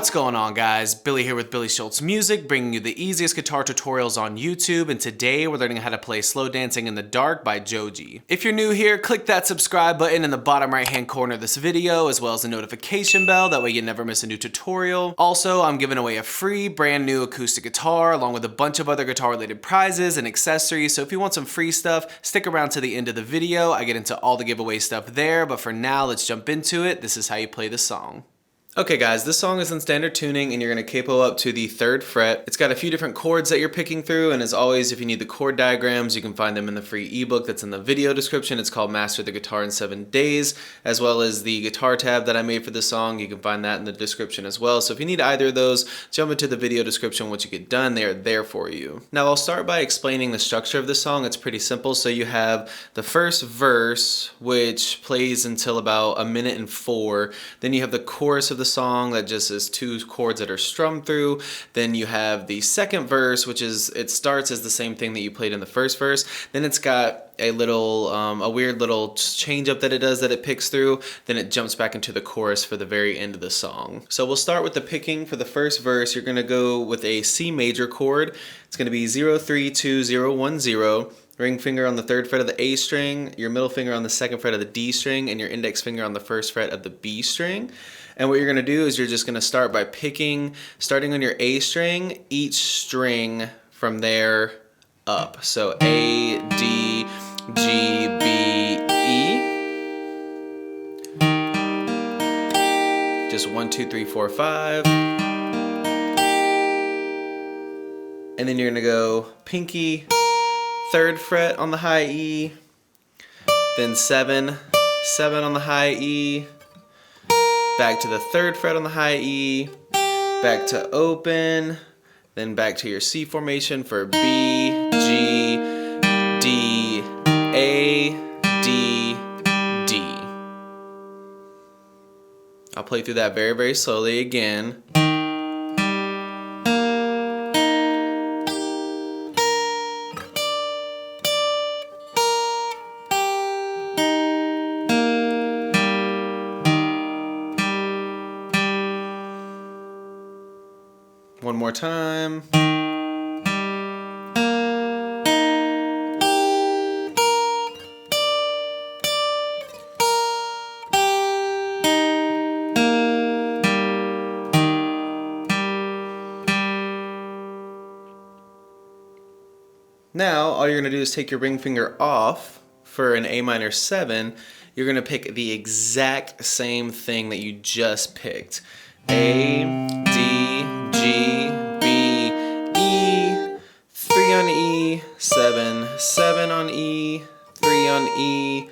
What's going on, guys? Billy here with Billy Schultz Music, bringing you the easiest guitar tutorials on YouTube, and today we're learning how to play Slow Dancing in the Dark by Joji. If you're new here, click that subscribe button in the bottom right hand corner of this video, as well as the notification bell, that way you never miss a new tutorial. Also, I'm giving away a free brand new acoustic guitar, along with a bunch of other guitar related prizes and accessories, so if you want some free stuff, stick around to the end of the video. I get into all the giveaway stuff there, but for now, let's jump into it. This is how you play the song. Okay guys, this song is in standard tuning and you're going to capo up to the 3rd fret. It's got a few different chords that you're picking through, and as always, if you need the chord diagrams, you can find them in the free ebook that's in the video description. It's called Master the Guitar in 7 Days, as well as the guitar tab that I made for this song. You can find that in the description as well. So if you need either of those, jump into the video description. Once you get done, they are there for you. Now I'll start by explaining the structure of the song. It's pretty simple. So you have the first verse, which plays until about 1:04. Then you have the chorus of the song that just is 2 chords that are strummed through. Then you have the second verse, which is, it starts as the same thing that you played in the first verse. Then it's got a little, a weird little change up that it does that it picks through. Then it jumps back into the chorus for the very end of the song. So we'll start with the picking for the first verse. You're gonna go with a C major chord. It's gonna be 0-3-2-0-1-0. Ring finger on the 3rd fret of the A string, your middle finger on the 2nd fret of the D string, and your index finger on the 1st fret of the B string. And what you're going to do is you're just going to start by picking, starting on your A string, each string from there up. So A, D, G, B, E. Just 1, 2, 3, 4, 5. And then you're going to go pinky, 3rd fret on the high E, then 7 on the high E, back to the 3rd fret on the high E, back to open, then back to your C formation for B, G, D, A, D, D. I'll play through that very, very slowly again. One more time. Now, all you're going to do is take your ring finger off for an A minor 7. You're going to pick the exact same thing that you just picked. A, D, G, B, E, 3 on E, 7, 7 on E, 3 on E,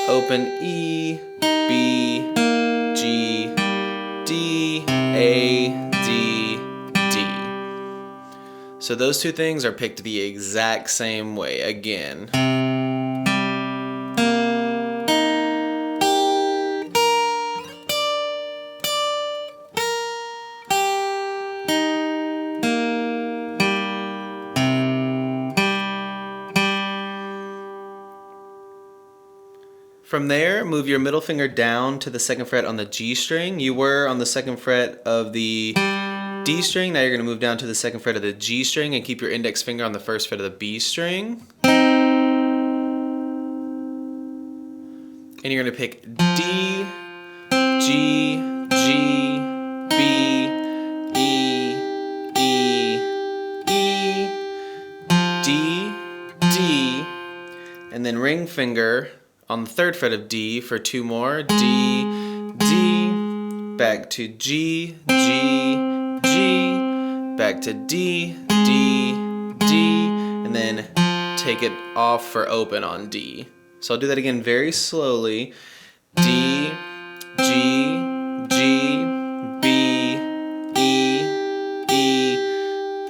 open E, B, G, D, A, D, D. So those 2 things are picked the exact same way again. From there, move your middle finger down to the 2nd fret on the G string. You were on the 2nd fret of the D string. Now you're going to move down to the 2nd fret of the G string and keep your index finger on the 1st fret of the B string. And you're going to pick D, G, G, B, E, E, E, D, D, and then ring finger on the 3rd fret of D for 2 more. D, D, back to G, G, G, back to D, D, D, and then take it off for open on D. So I'll do that again very slowly. D, G, G, B, E, E,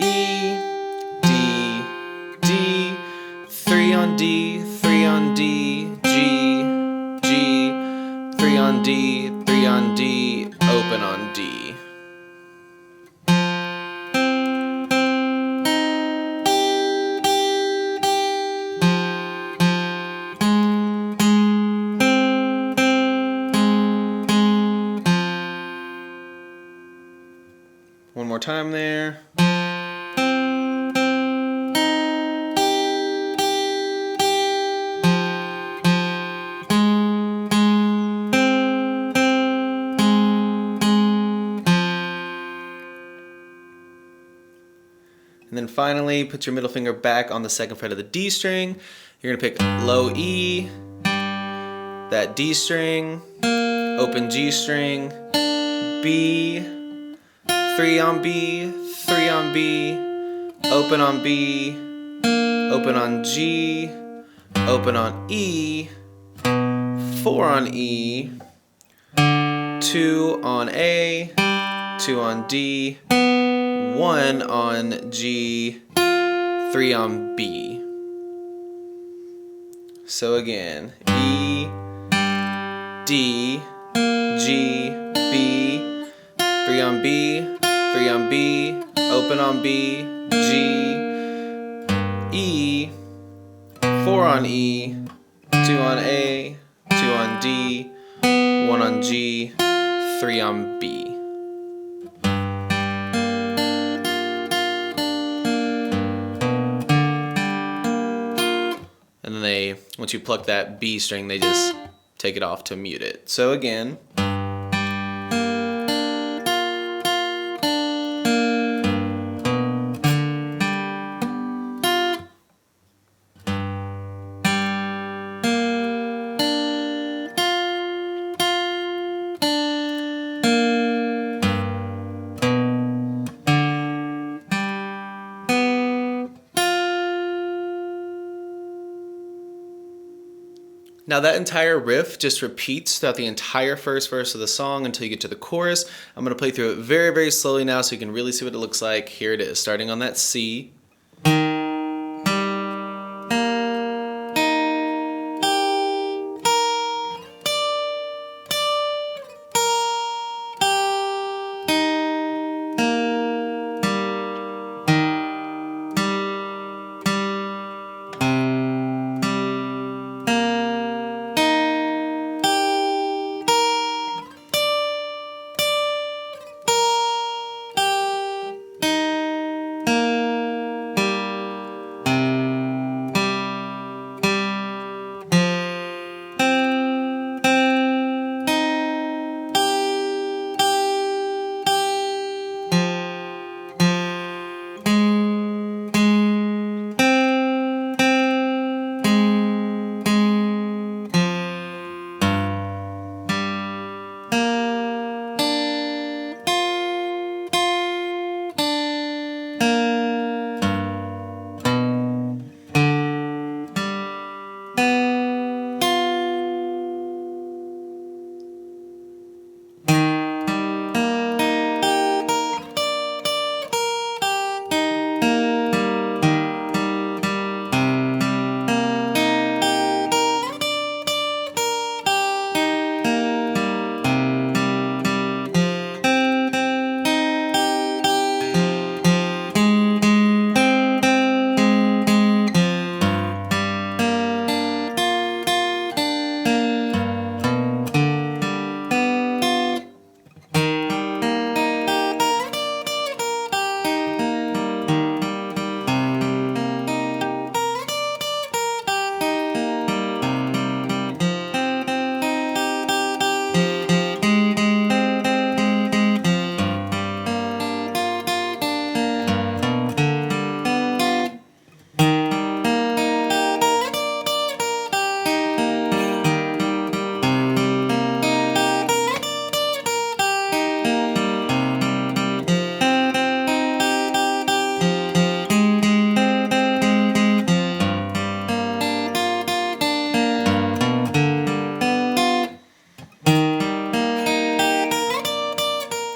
E, D, D, 3 on D, 3 on D, G, G, 3 on D, 3 on D, open on D. time there. And then finally, put your middle finger back on the second fret of the D string. You're gonna pick low E, that D string, open G string, B, 3 on B, 3 on B, open on B, open on G, open on E, 4 on E, 2 on A, 2 on D, 1 on G, 3 on B. So again, E, D, G, B, 3 on B, 3 on B, open on B, G, E, 4 on E, 2 on A, 2 on D, 1 on G, 3 on B. And then once you pluck that B string, they just take it off to mute it. So again. Now that entire riff just repeats throughout the entire first verse of the song until you get to the chorus. I'm going to play through it very, very slowly now so you can really see what it looks like. Here it is, starting on that C.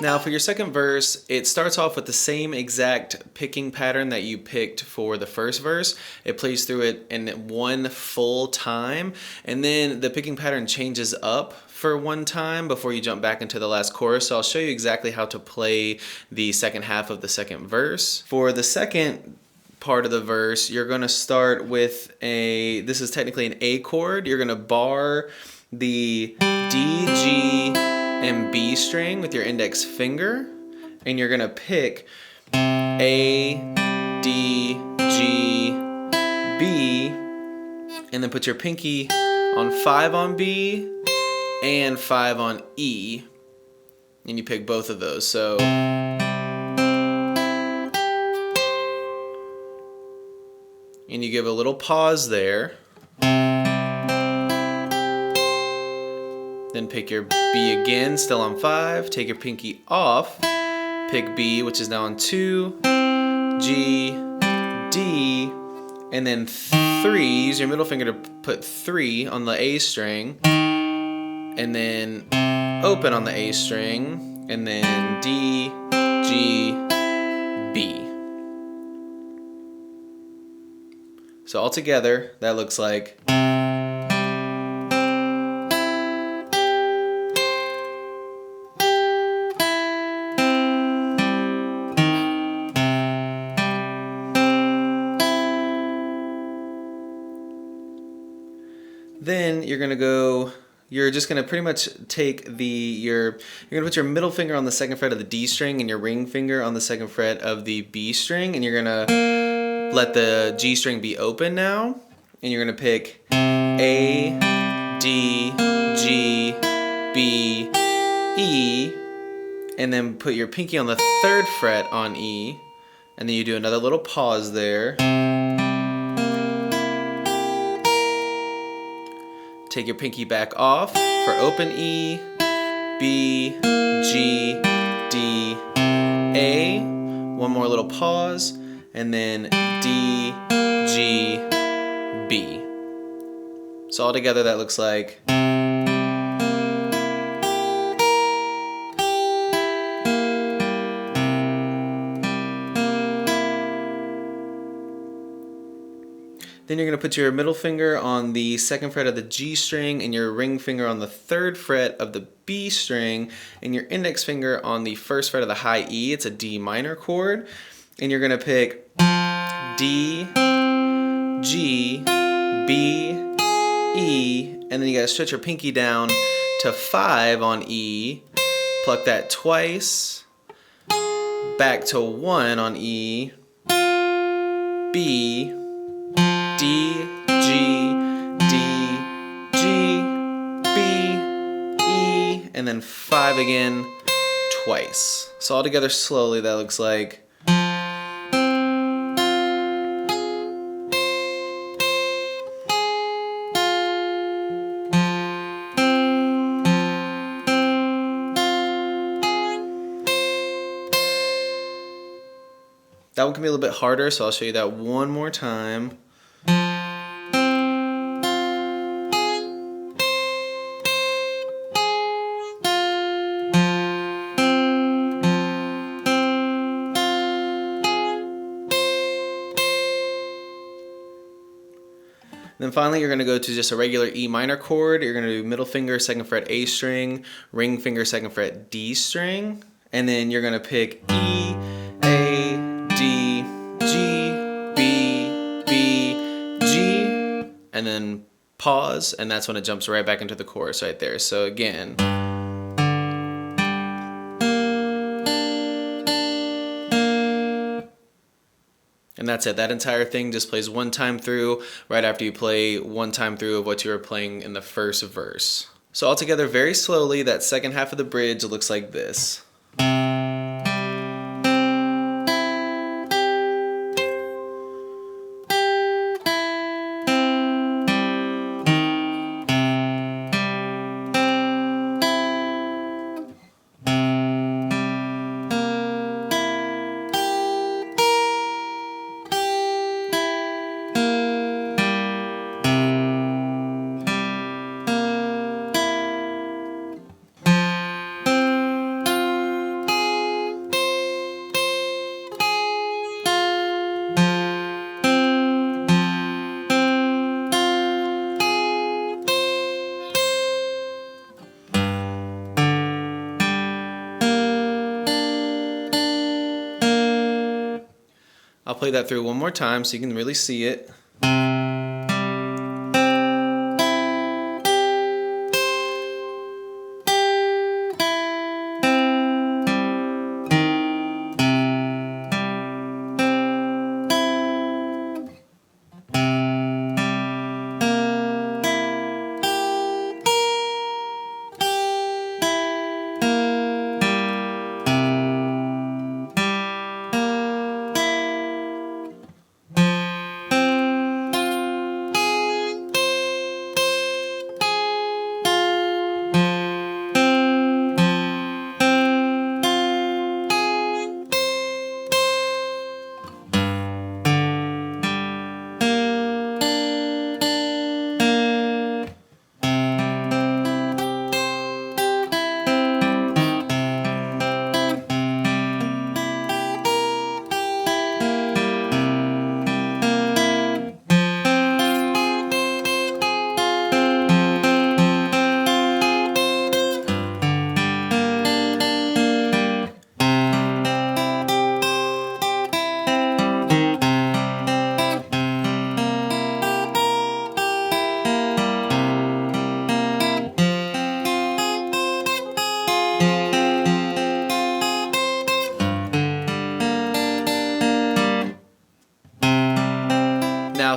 Now for your second verse, it starts off with the same exact picking pattern that you picked for the first verse. It plays through it in one full time, and then the picking pattern changes up for one time before you jump back into the last chorus. So I'll show you exactly how to play the second half of the second verse. For the second part of the verse, you're going to start with this is technically an A chord. You're going to bar the D, G, and B string with your index finger, and and you're gonna pick A, D, G, B, and then put your pinky on 5 on B and 5 on E, and you pick both of those. So and you give a little pause there. Then pick your B again, still on 5. Take your pinky off. Pick B, which is now on 2, G, D, and then 3. Use your middle finger to put 3 on the A string, and then open on the A string, and then D, G, B. So all together, that looks like. Then you're just gonna pretty much take you're gonna put your middle finger on the 2nd fret of the D string and your ring finger on the 2nd fret of the B string, and you're gonna let the G string be open now, and you're gonna pick A, D, G, B, E, and then put your pinky on the 3rd fret on E, and then you do another little pause there. Take your pinky back off for open E, B, G, D, A. One more little pause, and then D, G, B. So all together that looks like. Then you're going to put your middle finger on the 2nd fret of the G string and your ring finger on the 3rd fret of the B string and your index finger on the 1st fret of the high E. It's a D minor chord. And you're going to pick D, G, B, E, and then you got to stretch your pinky down to 5 on E, pluck that twice, back to 1 on E, B, D, G, D, G, B, E, and then 5 again twice. So all together slowly that looks like. That one can be a little bit harder, so I'll show you that one more time. Then finally, you're going to go to just a regular E minor chord. You're going to do middle finger, 2nd fret A string, ring finger, 2nd fret D string, and then you're going to pick E, A, D, G, B, B, G, and then pause, and that's when it jumps right back into the chorus right there. So again. And that's it. That entire thing just plays one time through right after you play one time through of what you were playing in the first verse. So altogether, very slowly, that second half of the bridge looks like this. I'll play that through one more time so you can really see it.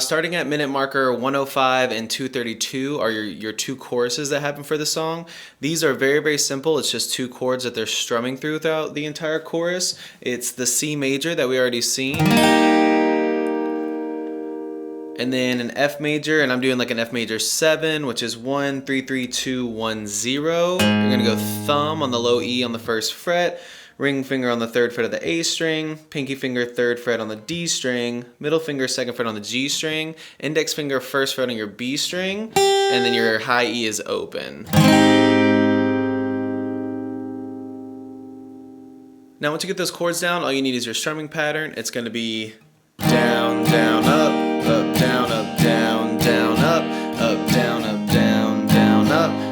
starting at minute marker 105 and 232 are your two choruses that happen for the song. These are very, very simple. It's just two chords that they're strumming throughout the entire chorus. It's the C major that we already seen, and then an F major, and I'm doing like an F major 7, which is 1, 3, 3, 2, 1, 0. You're gonna go thumb on the low E on the 1st fret, ring finger on the 3rd fret of the A string, pinky finger 3rd fret on the D string, middle finger 2nd fret on the G string, index finger 1st fret on your B string, and then your high E is open. Now once you get those chords down, all you need is your strumming pattern. It's going to be down, down, up, down, up, down, down, up, down, up, down, down, up,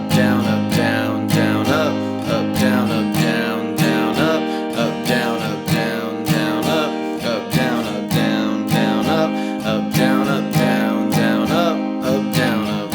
down, up, down, down, up, down, up, down, down, up, down, up, down, down, up, down, up, down, down, up, down, up, down, down, up, down, up.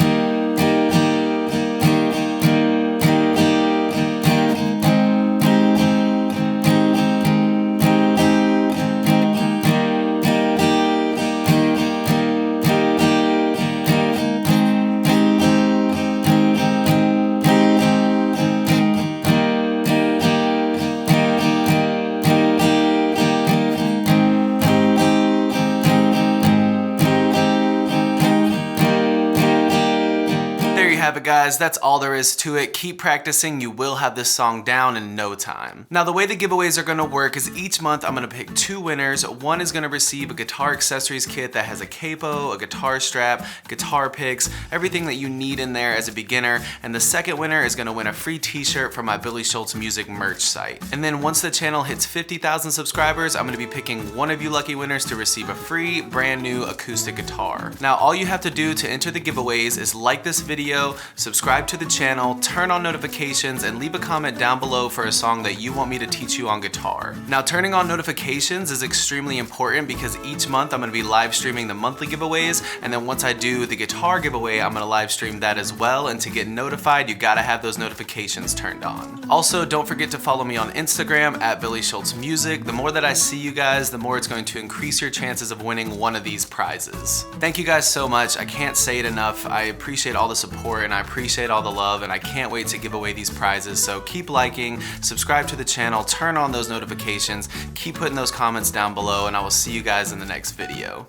Have it, guys. That's all there is to it. Keep practicing. You will have this song down in no time. Now, the way the giveaways are going to work is each month I'm going to pick 2 winners. One is going to receive a guitar accessories kit that has a capo, a guitar strap, guitar picks, everything that you need in there as a beginner. And the second winner is going to win a free t-shirt from my Billy Schultz Music merch site. And then once the channel hits 50,000 subscribers, I'm going to be picking one of you lucky winners to receive a free brand new acoustic guitar. Now, all you have to do to enter the giveaways is like this video, subscribe to the channel, turn on notifications, and leave a comment down below for a song that you want me to teach you on guitar. Now, turning on notifications is extremely important because each month I'm going to be live streaming the monthly giveaways, and then once I do the guitar giveaway, I'm going to live stream that as well, and to get notified, you gotta have those notifications turned on. Also, don't forget to follow me on Instagram at billyshultzmusic. The more that I see you guys, the more it's going to increase your chances of winning one of these prizes. Thank you guys so much. I can't say it enough. I appreciate all the support and I appreciate all the love, and I can't wait to give away these prizes. So keep liking, subscribe to the channel, turn on those notifications, keep putting those comments down below, and I will see you guys in the next video.